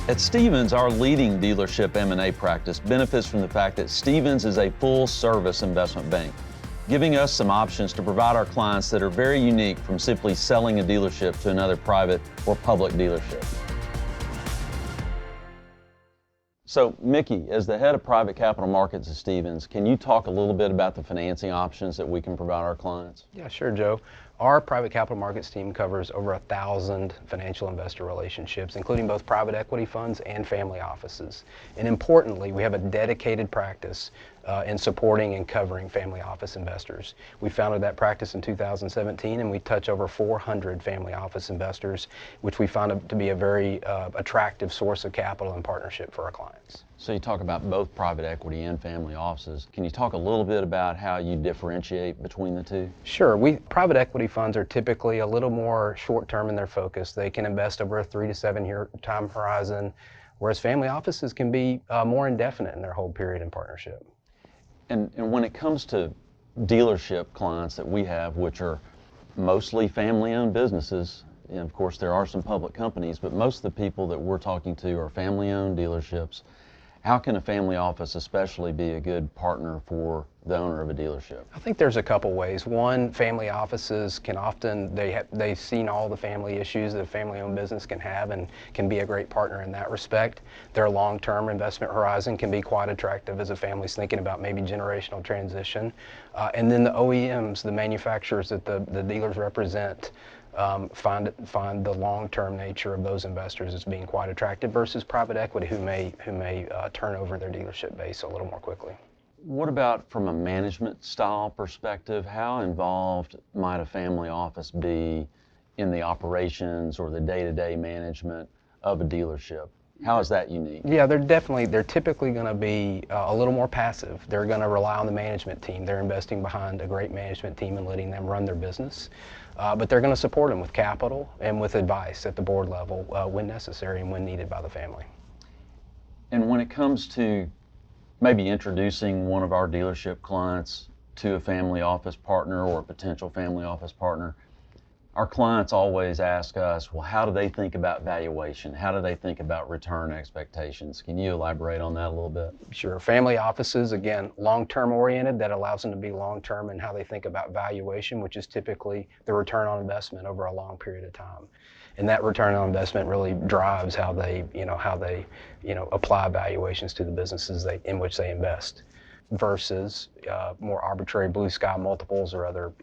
At Stephens, our leading dealership M&A practice benefits from the fact that Stephens is a full-service investment bank, giving us some options to provide our clients that are very unique from simply selling a dealership to another private or public dealership. So, Mickey, as the head of private capital markets at Stephens, can you talk a little bit about the financing options that we can provide our clients? Yeah, sure, Joe. Our private capital markets team covers over 1,000 financial investor relationships, including both private equity funds and family offices. And importantly, we have a dedicated practice in supporting and covering family office investors. We founded that practice in 2017, and we touch over 400 family office investors, which we found to be a very attractive source of capital and partnership for our clients. So you talk about both private equity and family offices. Can you talk a little bit about how you differentiate between the two? Sure. Private equity funds are typically a little more short-term in their focus. They can invest over a 3 to 7 year time horizon, whereas family offices can be more indefinite in their hold period and partnership. And when it comes to dealership clients that we have, which are mostly family-owned businesses, and of course there are some public companies, but most of the people that we're talking to are family-owned dealerships. How can a family office especially be a good partner for the owner of a dealership? I think there's a couple ways. One, family offices can often, they've seen all the family issues that a family-owned business can have and can be a great partner in that respect. Their long-term investment horizon can be quite attractive as a family's thinking about maybe generational transition. And then the OEMs, the manufacturers that the dealers represent, find the long-term nature of those investors as being quite attractive versus private equity who may turn over their dealership base a little more quickly. What about from a management style perspective? How involved might a family office be in the operations or the day-to-day management of a dealership? How is that unique? Yeah, they're typically going to be a little more passive. They're going to rely on the management team. They're investing behind a great management team and letting them run their business. But they're going to support them with capital and with advice at the board level when necessary and when needed by the family. And when it comes to maybe introducing one of our dealership clients to a family office partner or a potential family office partner, our clients always ask us, well, how do they think about valuation? How do they think about return expectations? Can you elaborate on that a little bit? Sure. Family offices, again, long-term oriented. That allows them to be long-term in how they think about valuation, which is typically the return on investment over a long period of time. And that return on investment really drives how they apply valuations to the businesses in which they invest versus more arbitrary blue sky multiples or other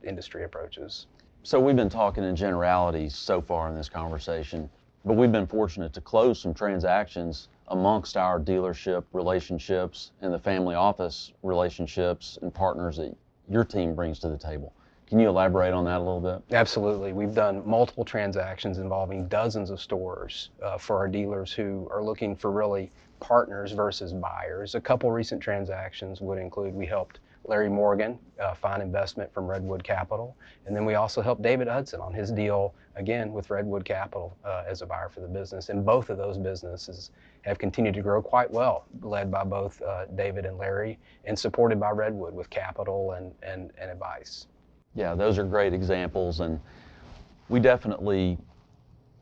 industry approaches. So we've been talking in generalities so far in this conversation, but we've been fortunate to close some transactions amongst our dealership relationships and the family office relationships and partners that your team brings to the table. Can you elaborate on that a little bit? Absolutely. We've done multiple transactions involving dozens of stores for our dealers who are looking for really partners versus buyers. A couple recent transactions would include we helped Larry Morgan find investment from Redwood Capital, and then we also helped David Hudson on his deal, again, with Redwood Capital as a buyer for the business. And both of those businesses have continued to grow quite well, led by both David and Larry, and supported by Redwood with capital and advice. Yeah, those are great examples, and we definitely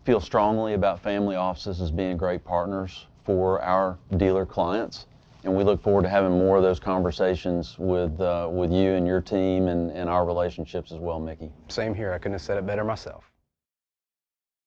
feel strongly about family offices as being great partners for our dealer clients. And we look forward to having more of those conversations with you and your team and our relationships as well, Mickey. Same here. I couldn't have said it better myself.